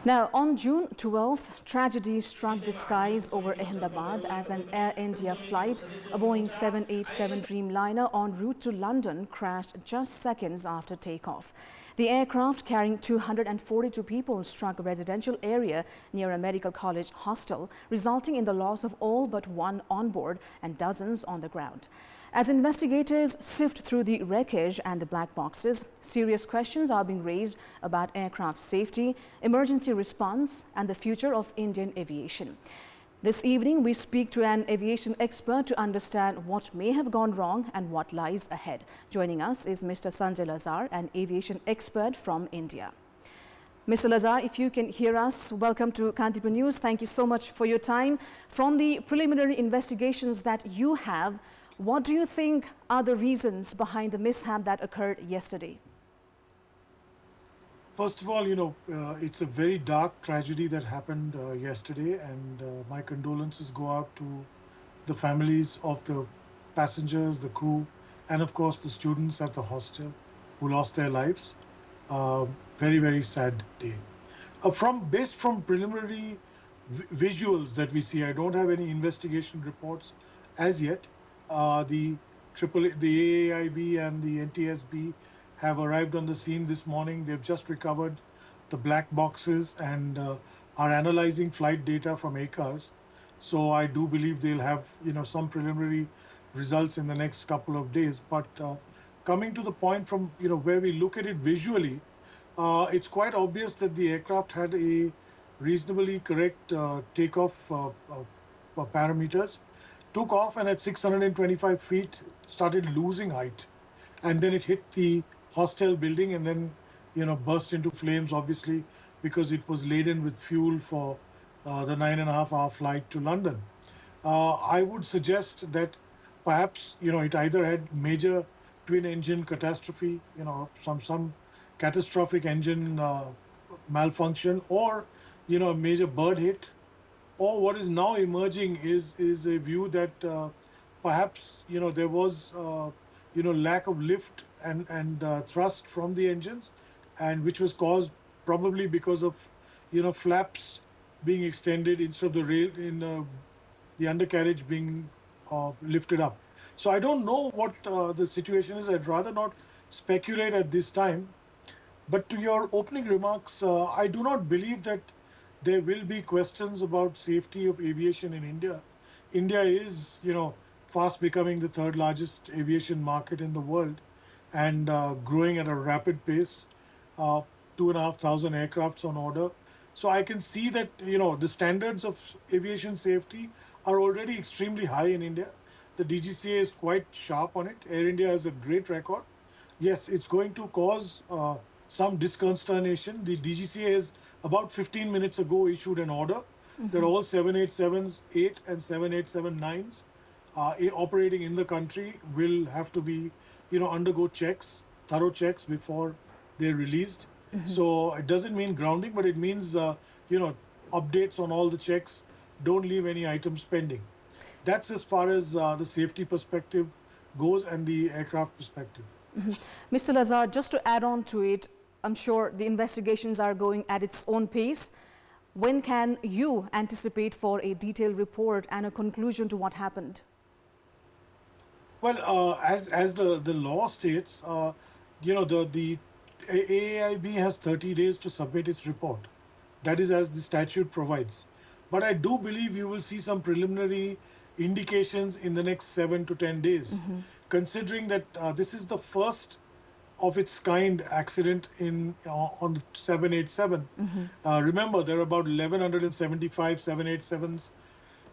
Now, on June 12th, tragedy struck the skies over Ahmedabad as an Air India flight, a Boeing 787 Dreamliner en route to London, crashed just seconds after takeoff. The aircraft carrying 242 people struck a residential area near a medical college hostel, resulting in the loss of all but one on board and dozens on the ground. As investigators sift through the wreckage and the black boxes, serious questions are being raised about aircraft safety, emergency response, and the future of Indian aviation. This evening, we speak to an aviation expert to understand what may have gone wrong and what lies ahead. Joining us is Mr. Sanjay Lazar, an aviation expert from India. Mr. Lazar, if you can hear us, welcome to Kantipur News. Thank you so much for your time. From the preliminary investigations that you have, what do you think are the reasons behind the mishap that occurred yesterday? First of all, it's a very dark tragedy that happened yesterday, and my condolences go out to the families of the passengers, the crew, and of course the students at the hostel who lost their lives. Very, very sad day. Based from preliminary visuals that we see, I don't have any investigation reports as yet. The AAIB and the NTSB have arrived on the scene this morning. They've just recovered the black boxes and are analyzing flight data from ACARS. So I do believe they'll have some preliminary results in the next couple of days. But coming to the point from where we look at it visually, it's quite obvious that the aircraft had a reasonably correct takeoff parameters. Took off and at 625 feet started losing height, and then it hit the hostel building and then burst into flames, obviously because it was laden with fuel for the 9.5-hour flight to London. I would suggest that perhaps it either had major twin engine catastrophe, some catastrophic engine malfunction, or a major bird hit. Or what is now emerging is a view that perhaps there was lack of lift and thrust from the engines, and which was caused probably because of flaps being extended instead of the rail in the undercarriage being lifted up. So I don't know what the situation is. I'd rather not speculate at this time. But to your opening remarks, I do not believe that there will be questions about safety of aviation in India. India is, fast becoming the third largest aviation market in the world and growing at a rapid pace, 2,500 aircrafts on order. So I can see that, the standards of aviation safety are already extremely high in India. The DGCA is quite sharp on it. Air India has a great record. Yes, it's going to cause some disconsternation. The DGCA has about 15 minutes ago issued an order that all 787s, 8 and 787-9s operating in the country will have to be, undergo checks, thorough checks before they're released. So it doesn't mean grounding, but it means, updates on all the checks, don't leave any items pending. That's as far as the safety perspective goes and the aircraft perspective. Mr. Lazar, just to add on to it, I'm sure the investigations are going at its own pace. When can you anticipate for a detailed report and a conclusion to what happened? Well, as the law states, the AAIB has 30 days to submit its report. That is as the statute provides. But I do believe you will see some preliminary indications in the next 7 to 10 days, considering that this is the first of its kind accident on the 787. Remember, there are about 1,175 787s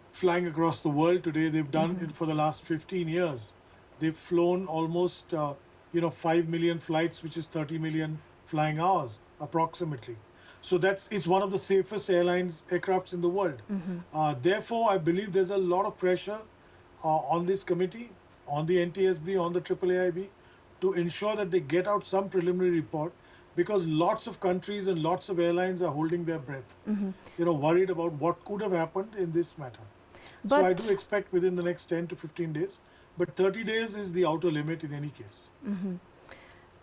flying across the world today. They've done it for the last 15 years. They've flown almost 5 million flights, which is 30 million flying hours approximately. So it's one of the safest aircrafts in the world. Therefore, I believe there's a lot of pressure on this committee, on the NTSB, on the AAIB, to ensure that they get out some preliminary report, because lots of countries and lots of airlines are holding their breath, worried about what could have happened in this matter. So I do expect within the next 10 to 15 days, but 30 days is the outer limit in any case.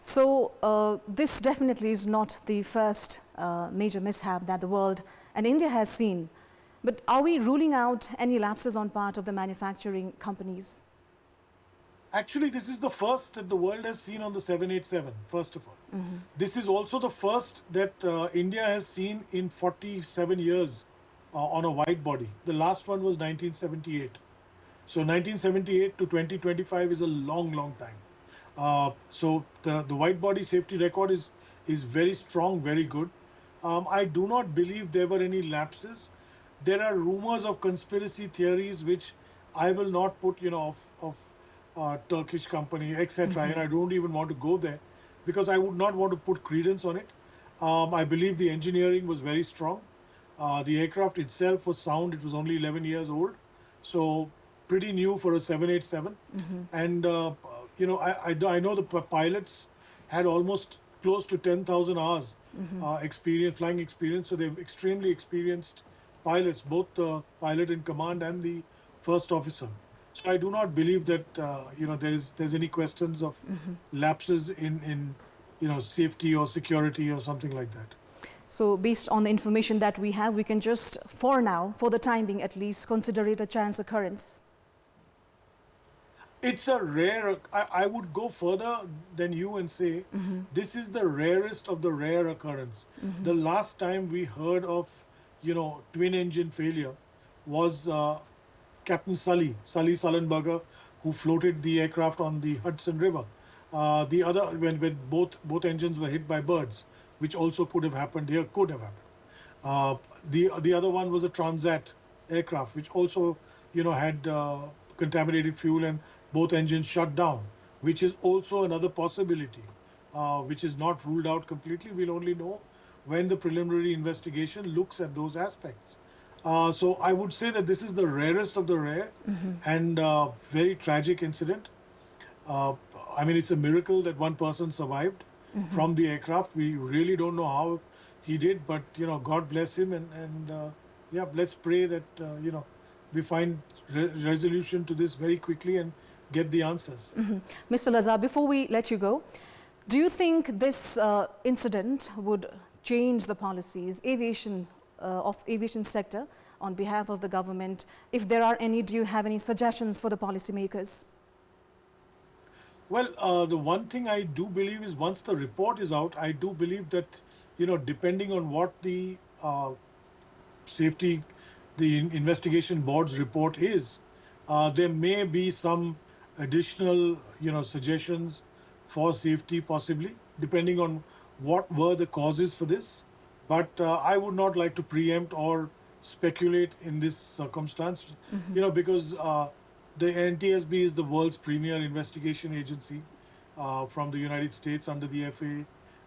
So this definitely is not the first major mishap that the world and India has seen. But are we ruling out any lapses on part of the manufacturing companies? Actually, this is the first that the world has seen on the 787, first of all. This is also the first that India has seen in 47 years on a wide body. The last one was 1978. So 1978 to 2025 is a long, long time. So the wide body safety record is very strong, very good. I do not believe there were any lapses. There are rumors of conspiracy theories which I will not put, of Turkish company, etc. And I don't even want to go there because I would not want to put credence on it. I believe the engineering was very strong. The aircraft itself was sound. It was only 11 years old. So pretty new for a 787. And, I know the pilots had almost close to 10,000 hours flying experience. So they're extremely experienced pilots, both the pilot in command and the first officer. So I do not believe that there's any questions of lapses in safety or security or something like that. So based on the information that we have, we can just, for now, for the time being at least, consider it a chance occurrence. It's a rare, I would go further than you and say, this is the rarest of the rare occurrence. The last time we heard of, twin engine failure was Captain Sully Sullenberger, who floated the aircraft on the Hudson River. The other, when both engines were hit by birds, which also could have happened here, could have happened. The other one was a Transat aircraft, which also, had contaminated fuel and both engines shut down, which is also another possibility, which is not ruled out completely. We'll only know when the preliminary investigation looks at those aspects. So I would say that this is the rarest of the rare and very tragic incident. I mean, it's a miracle that one person survived from the aircraft. We really don't know how he did, but, God bless him. And yeah, let's pray that, we find resolution to this very quickly and get the answers. Mr. Lazar, before we let you go, do you think this incident would change the policies, of aviation sector on behalf of the government? If there are any, do you have any suggestions for the policymakers? Well, the one thing I do believe is once the report is out, I do believe that, depending on what the investigation board's report is, there may be some additional, suggestions for safety possibly, depending on what were the causes for this. But I would not like to preempt or speculate in this circumstance, because the NTSB is the world's premier investigation agency from the United States under the FAA.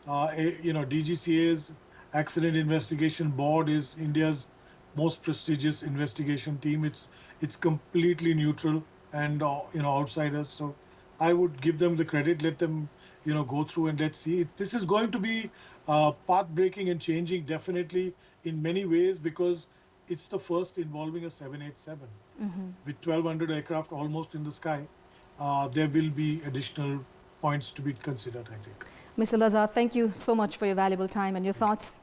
DGCA's Accident Investigation Board is India's most prestigious investigation team. It's completely neutral and outsiders. So I would give them the credit. Let them go through and let's see. This is going to be path-breaking and changing definitely in many ways because it's the first involving a 787. With 1,200 aircraft almost in the sky, there will be additional points to be considered, I think. Mr. Lazar, thank you so much for your valuable time and your thoughts.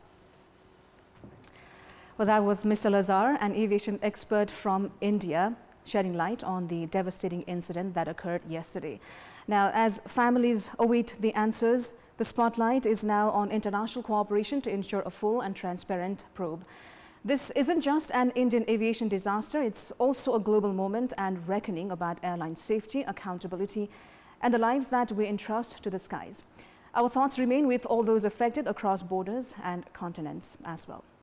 Well, that was Mr. Lazar, an aviation expert from India, shedding light on the devastating incident that occurred yesterday. Now, as families await the answers, the spotlight is now on international cooperation to ensure a full and transparent probe. This isn't just an Indian aviation disaster, it's also a global moment and reckoning about airline safety, accountability, and the lives that we entrust to the skies. Our thoughts remain with all those affected across borders and continents as well.